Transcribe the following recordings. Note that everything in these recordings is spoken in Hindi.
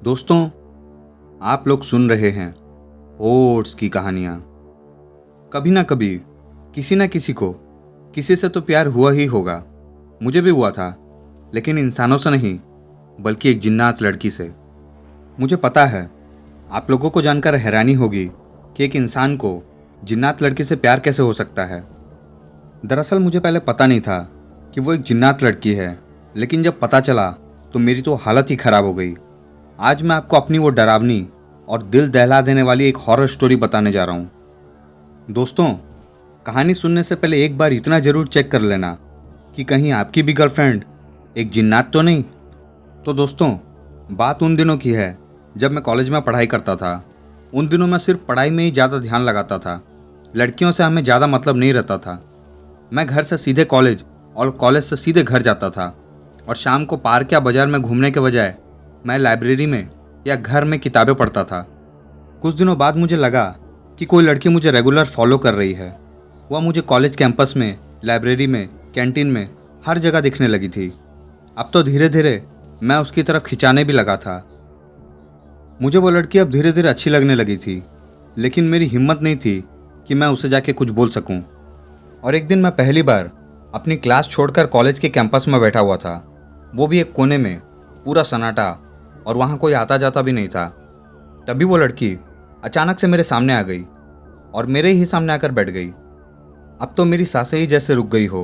दोस्तों, आप लोग सुन रहे हैं ओट्स की कहानियाँ। कभी ना कभी किसी ना किसी को किसी से तो प्यार हुआ ही होगा। मुझे भी हुआ था, लेकिन इंसानों से नहीं, बल्कि एक जिन्नात लड़की से। मुझे पता है आप लोगों को जानकर हैरानी होगी कि एक इंसान को जिन्नात लड़की से प्यार कैसे हो सकता है। दरअसल मुझे पहले पता नहीं था कि वो एक जिन्नात लड़की है, लेकिन जब पता चला तो मेरी तो हालत ही ख़राब हो गई। आज मैं आपको अपनी वो डरावनी और दिल दहला देने वाली एक हॉरर स्टोरी बताने जा रहा हूँ। दोस्तों, कहानी सुनने से पहले एक बार इतना ज़रूर चेक कर लेना कि कहीं आपकी भी गर्लफ्रेंड एक जिन्नात तो नहीं। तो दोस्तों, बात उन दिनों की है जब मैं कॉलेज में पढ़ाई करता था। उन दिनों मैं सिर्फ पढ़ाई में ही ज़्यादा ध्यान लगाता था। लड़कियों से हमें ज़्यादा मतलब नहीं रहता था। मैं घर से सीधे कॉलेज और कॉलेज से सीधे घर जाता था, और शाम को पार्क या बाज़ार में घूमने के बजाय मैं लाइब्रेरी में या घर में किताबें पढ़ता था। कुछ दिनों बाद मुझे लगा कि कोई लड़की मुझे रेगुलर फॉलो कर रही है। वह मुझे कॉलेज कैंपस में, लाइब्रेरी में, कैंटीन में, हर जगह दिखने लगी थी। अब तो धीरे धीरे मैं उसकी तरफ खिंचाने भी लगा था। मुझे वो लड़की अब धीरे धीरे अच्छी लगने लगी थी, लेकिन मेरी हिम्मत नहीं थी कि मैं उसे जाके कुछ बोल सकूं। और एक दिन मैं पहली बार अपनी क्लास छोड़कर कॉलेज के कैंपस में बैठा हुआ था, वो भी एक कोने में, पूरा सन्नाटा, और वहाँ कोई आता जाता भी नहीं था। तभी वो लड़की अचानक से मेरे सामने आ गई और मेरे ही सामने आकर बैठ गई। अब तो मेरी सांसें ही जैसे रुक गई हो।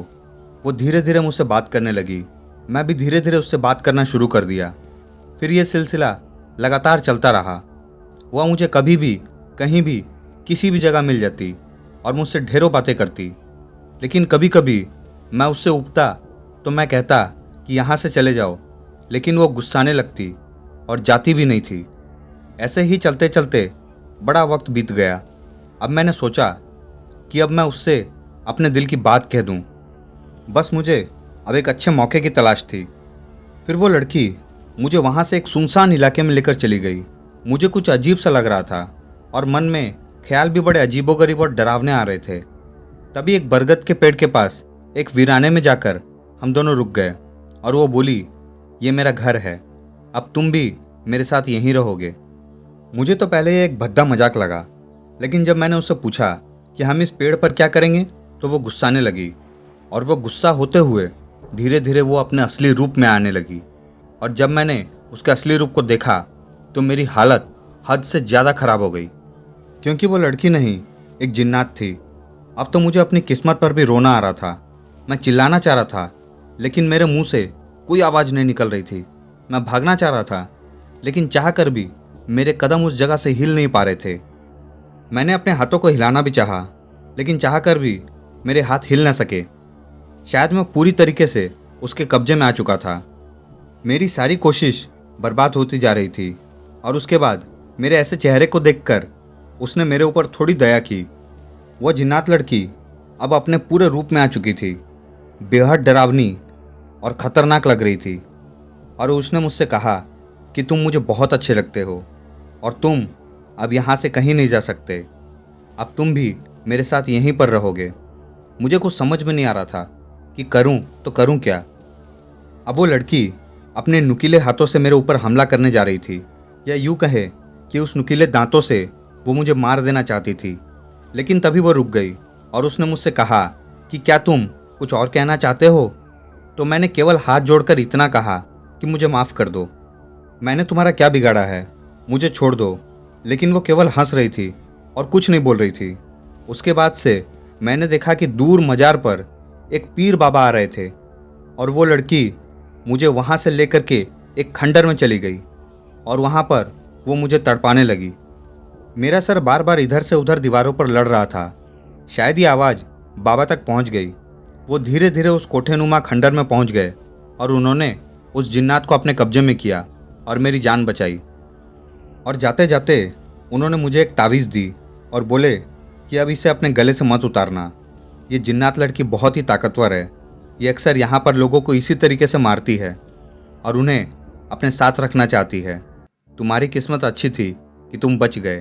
वो धीरे धीरे मुझसे बात करने लगी। मैं भी धीरे धीरे उससे बात करना शुरू कर दिया। फिर ये सिलसिला लगातार चलता रहा। वह मुझे कभी भी, कहीं भी, किसी भी जगह मिल जाती और मुझसे ढेरों बातें करती। लेकिन कभी कभी मैं उससे उबता तो मैं कहता कि यहाँ से चले जाओ, लेकिन वो गुस्साने लगती और जाती भी नहीं थी। ऐसे ही चलते चलते बड़ा वक्त बीत गया। अब मैंने सोचा कि अब मैं उससे अपने दिल की बात कह दूं। बस मुझे अब एक अच्छे मौके की तलाश थी। फिर वो लड़की मुझे वहाँ से एक सुनसान इलाके में लेकर चली गई। मुझे कुछ अजीब सा लग रहा था और मन में ख्याल भी बड़े अजीबोगरीब और डरावने आ रहे थे। तभी एक बरगद के पेड़ के पास एक वीराने में जाकर हम दोनों रुक गए और वो बोली, ये मेरा घर है, अब तुम भी मेरे साथ यहीं रहोगे। मुझे तो पहले ये एक भद्दा मजाक लगा, लेकिन जब मैंने उससे पूछा कि हम इस पेड़ पर क्या करेंगे, तो वो गुस्साने लगी। और वो गुस्सा होते हुए धीरे धीरे वो अपने असली रूप में आने लगी। और जब मैंने उसके असली रूप को देखा तो मेरी हालत हद से ज़्यादा ख़राब हो गई, क्योंकि वो लड़की नहीं, एक जिन्नात थी। अब तो मुझे अपनी किस्मत पर भी रोना आ रहा था। मैं चिल्लाना चाह रहा था, लेकिन मेरे मुंह से कोई आवाज़ नहीं निकल रही थी। मैं भागना चाह रहा था, लेकिन चाह कर भी मेरे कदम उस जगह से हिल नहीं पा रहे थे। मैंने अपने हाथों को हिलाना भी चाहा, लेकिन चाह कर भी मेरे हाथ हिल न सके। शायद मैं पूरी तरीके से उसके कब्जे में आ चुका था। मेरी सारी कोशिश बर्बाद होती जा रही थी। और उसके बाद मेरे ऐसे चेहरे को देखकर उसने मेरे ऊपर थोड़ी दया की। वह जिन्नात लड़की अब अपने पूरे रूप में आ चुकी थी, बेहद डरावनी और ख़तरनाक लग रही थी। और उसने मुझसे कहा कि तुम मुझे बहुत अच्छे लगते हो और तुम अब यहाँ से कहीं नहीं जा सकते। अब तुम भी मेरे साथ यहीं पर रहोगे। मुझे कुछ समझ में नहीं आ रहा था कि करूँ तो करूँ क्या। अब वो लड़की अपने नुकीले हाथों से मेरे ऊपर हमला करने जा रही थी, या यूँ कहे कि उस नुकीले दांतों से वो मुझे मार देना चाहती थी। लेकिन तभी वो रुक गई और उसने मुझसे कहा कि क्या तुम कुछ और कहना चाहते हो? तो मैंने केवल हाथ जोड़कर इतना कहा कि मुझे माफ़ कर दो, मैंने तुम्हारा क्या बिगाड़ा है, मुझे छोड़ दो। लेकिन वो केवल हंस रही थी और कुछ नहीं बोल रही थी। उसके बाद से मैंने देखा कि दूर मजार पर एक पीर बाबा आ रहे थे, और वो लड़की मुझे वहाँ से लेकर के एक खंडर में चली गई और वहाँ पर वो मुझे तड़पाने लगी। मेरा सर बार बार इधर से उधर दीवारों पर लड़ रहा था। शायद ये आवाज़ बाबा तक पहुँच गई। वो धीरे धीरे उस कोठेनुमा खंडर में पहुँच गए और उन्होंने उस जिन्नात को अपने कब्जे में किया और मेरी जान बचाई। और जाते जाते उन्होंने मुझे एक तावीज़ दी और बोले कि अब इसे अपने गले से मत उतारना। ये जिन्नात लड़की बहुत ही ताकतवर है। ये अक्सर यहाँ पर लोगों को इसी तरीके से मारती है और उन्हें अपने साथ रखना चाहती है। तुम्हारी किस्मत अच्छी थी कि तुम बच गए,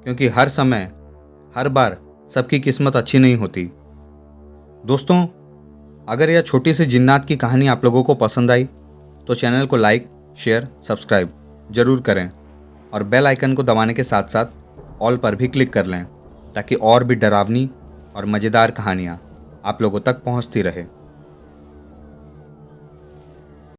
क्योंकि हर समय, हर बार सबकी किस्मत अच्छी नहीं होती। दोस्तों, अगर यह छोटी सी जिन्नात की कहानी आप लोगों को पसंद आई तो चैनल को लाइक, शेयर, सब्सक्राइब ज़रूर करें और बेल आइकन को दबाने के साथ साथ ऑल पर भी क्लिक कर लें ताकि और भी डरावनी और मज़ेदार कहानियाँ आप लोगों तक पहुँचती रहे।